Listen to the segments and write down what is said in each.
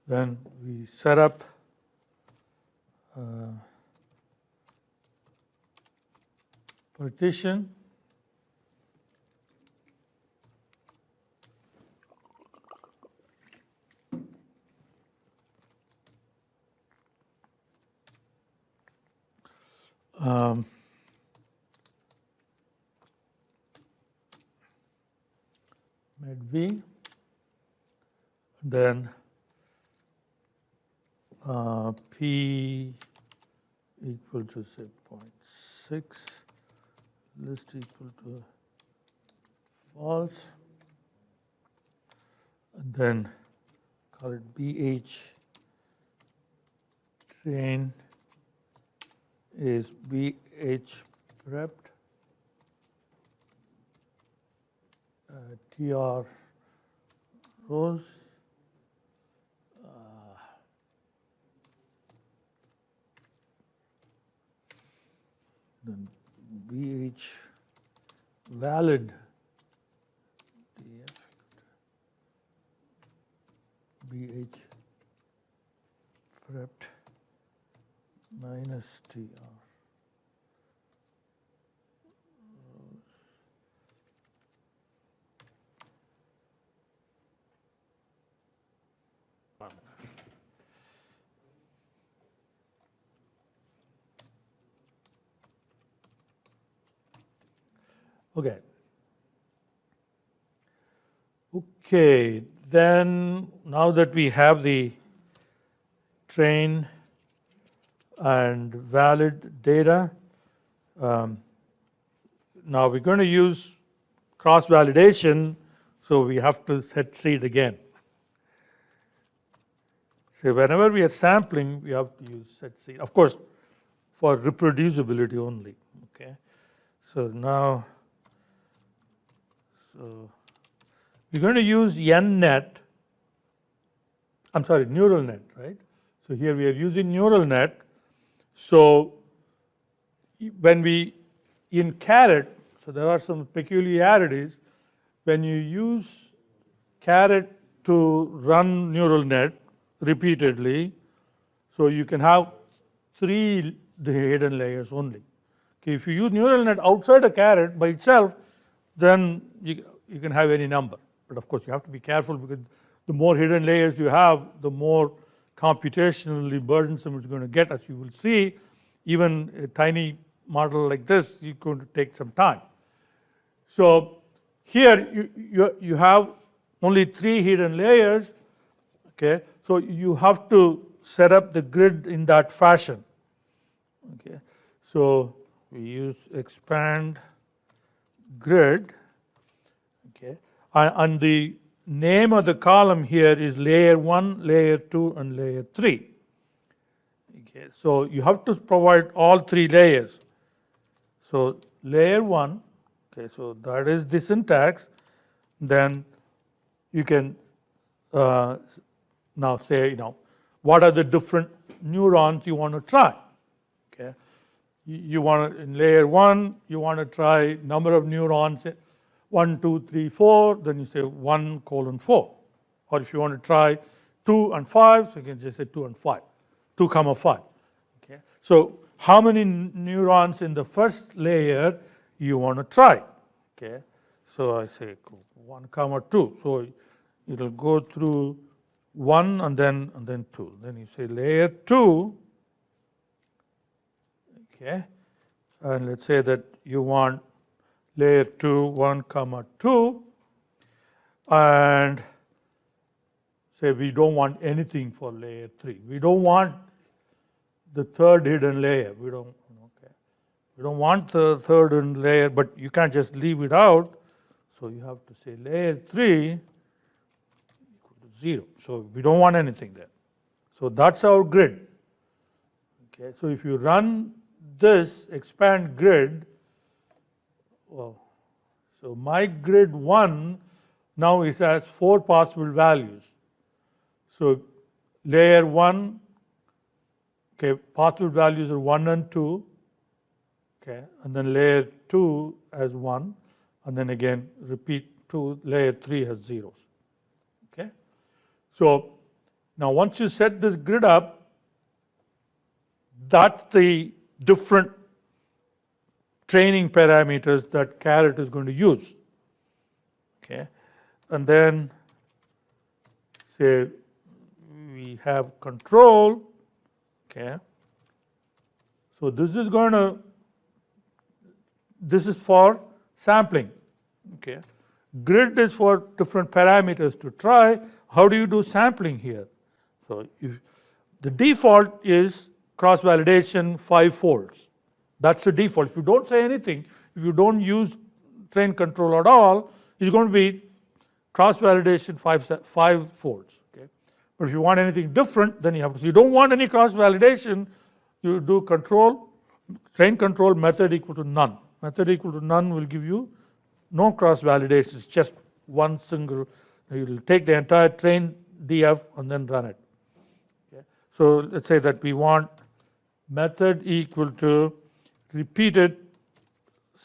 Then we set up partition met V, then P equal to say 0.6, list equal to false, and then call it BH train is BH prepped, TR rows, then BH valid DF BH prepped minus TR. Okay. Okay, then now that we have the train and valid data, now we're going to use cross validation, so we have to set seed again. So whenever we are sampling, we have to use set seed, of course, for reproducibility only. Okay, so now, so we're going to use NNet. I'm sorry, neural net, right? So here we are using neural net. So when we in caret, so there are some peculiarities. When you use caret to run neural net repeatedly, so you can have 3 hidden layers only. Okay, if you use neural net outside a caret by itself, then you can have any number. But of course, you have to be careful because the more hidden layers you have, the more computationally burdensome it's going to get. As you will see, even a tiny model like this is going to take some time. So here you have only 3 hidden layers. Okay, so you have to set up the grid in that fashion. Okay, so we use expand grid. Okay, and the name of the column here is layer 1, layer 2, and layer 3. Okay, so you have to provide all 3 layers. So layer 1, okay, so that is the syntax. Then you can now say, what are the different neurons you want to try? Okay, you want to, in layer 1, you want to try number of neurons 1, 2, 3, 4. Then you say 1:4. Or if you want to try 2 and 5, so you can just say 2 and 5, 2, 5. Okay, so how many neurons in the first layer you want to try? Okay, so I say 1, 2. So it will go through 1 and then 2. Then you say layer 2. Okay, and let's say that you want layer 2, 1, 2, and say we don't want anything for layer 3. We don't want the third hidden layer. We don't want the third hidden layer, but you can't just leave it out. So you have to say layer 3 equal to 0. So we don't want anything there. So that's our grid. Okay, so if you run this expand grid, well, so my grid 1 now is has 4 possible values. So layer 1, okay, possible values are 1 and 2, okay, and then layer 2 has 1, and then again repeat 2, layer 3 has zeros. Okay, so Now, once you set this grid up, that's the different training parameters that Caret is going to use. Okay, and then say we have control. Okay, so this is for sampling. Okay, grid is for different parameters to try. How do you do sampling here? So the default is cross validation 5 folds. That's the default. If you don't say anything, if you don't use train control at all, it's going to be cross validation 5 folds. Okay, but if you want anything different, then you have to. If you don't want any cross validation, you do train control method equal to none. Method equal to none will give you no cross validation. It's just one single. You will take the entire train DF and then run it. Okay. So let's say that we want method equal to repeated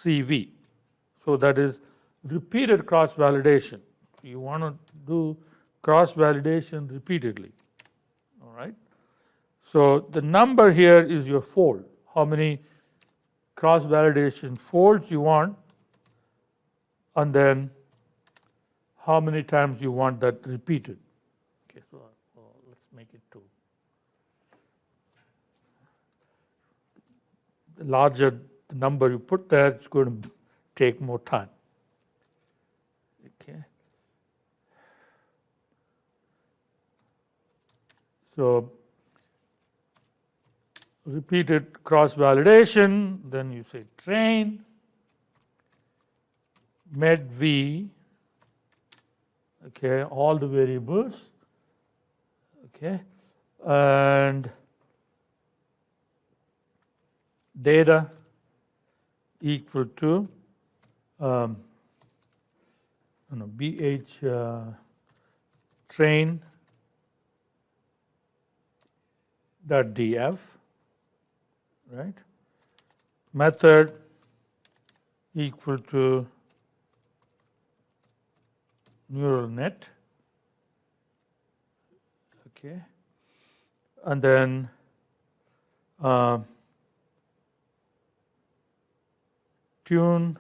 CV. So that is repeated cross validation. You want to do cross validation repeatedly. All right. So the number here is your fold. How many cross validation folds you want, and then how many times you want that repeated. Okay, so let's make it 2. The larger the number you put there, it's going to take more time. Okay. So repeated cross validation, then you say train med V, okay, all the variables, okay, and data equal to BH train dot DF, right? Method equal to neural net, okay, and then tune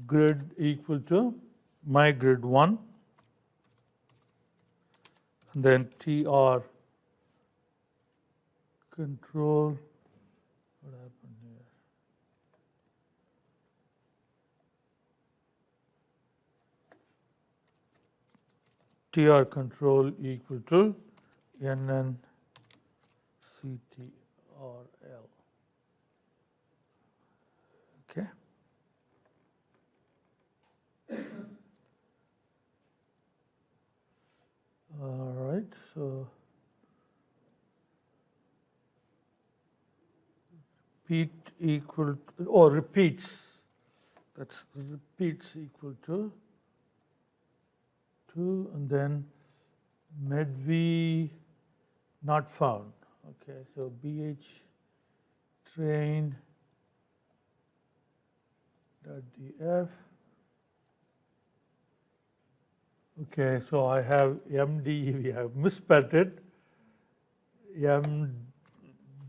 grid equal to my grid 1, and then TR control. What happened here? TR control equal to NN CTRL. Okay. All right, so repeat equal to, or repeats, that's repeats equal to 2, and then medv not found. Okay, so BH train dot DF. Okay, so I have MDEV, I have misspelled it,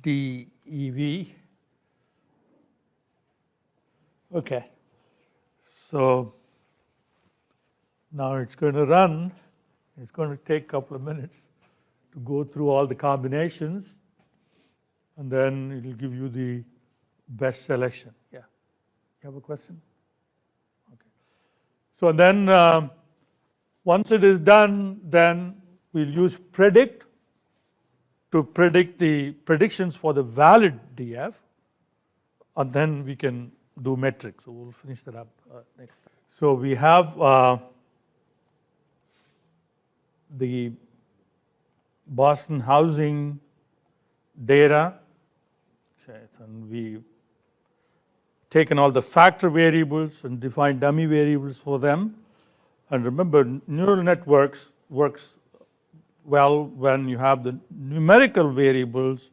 MDEV. Okay, so now it's going to run. It's going to take a couple of minutes to go through all the combinations, and then it will give you the best selection. Yeah, you have a question? Okay. So then once it is done, then we'll use predict to predict the predictions for the valid DF, and then we can do metrics. So we'll finish that up next time. So we have the Boston housing data, and we've taken all the factor variables and defined dummy variables for them. And remember, neural networks works well when you have the numerical variables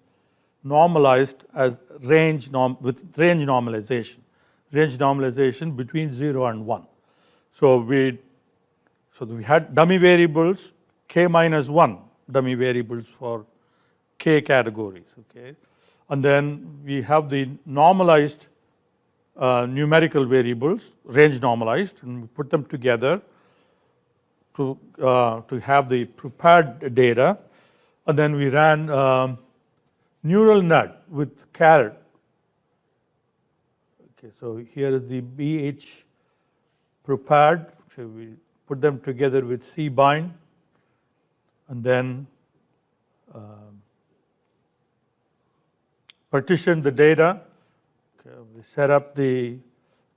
normalized as with range normalization between 0 and 1. So we So we had dummy variables, k minus 1 dummy variables for k categories. Okay, and then we have the normalized numerical variables, range normalized, and we put them together to have the prepared data, and then we ran neural net with caret. Okay, so here is the BH prepared. So we put them together with cbind, and then partition the data. Okay, we set up the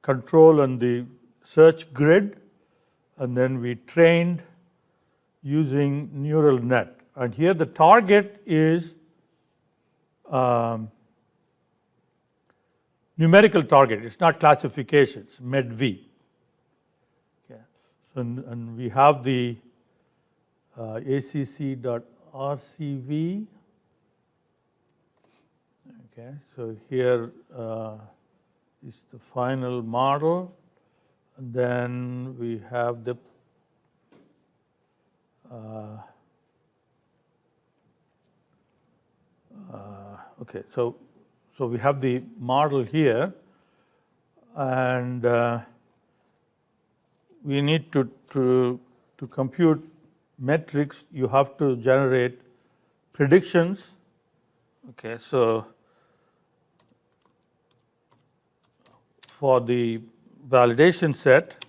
control and the search grid, and then we trained using neural net. And here the target is numerical target. It's not classification. It's MEDV. Okay. So, and we have the acc.rcv. Okay. So here is the final model, and then we have the okay. So we have the model here, and we need to compute metrics. You have to generate predictions. Okay, so for the validation set,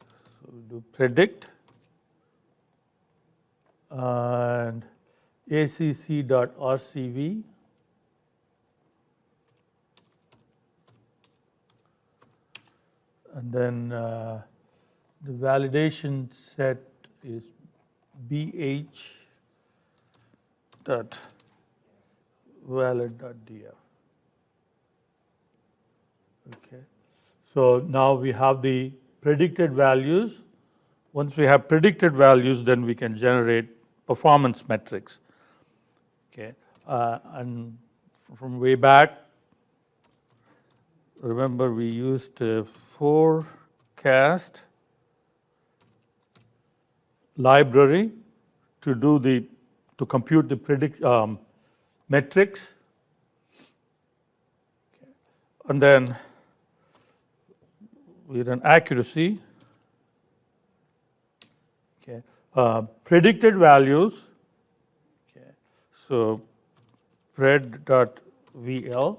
so we do predict and acc.rcv. And then the validation set is bh.valid.df. Okay. So now we have the predicted values. Once we have predicted values, then we can generate performance metrics. Okay. And from way back, remember we used forecast library to compute the metrics. Okay. And then we run accuracy. Okay. Predicted values. Okay. So pred.vl,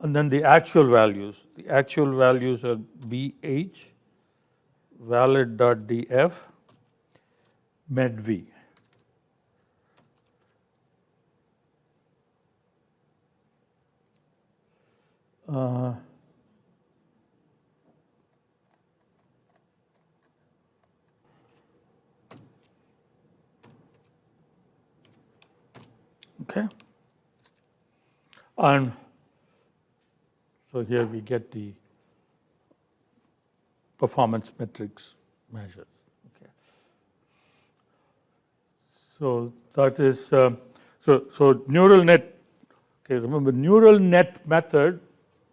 and then the actual values. The actual values are bh, valid.df, medv. Okay. And so here we get the performance metrics measures. Okay. So that is so neural net. Okay, remember neural net method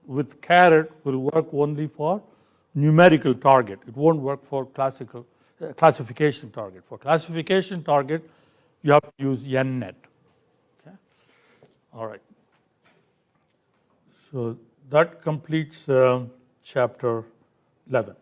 with caret will work only for numerical target. It won't work for classification target. For classification target, you have to use NNet. Okay. All right. So that completes chapter 11.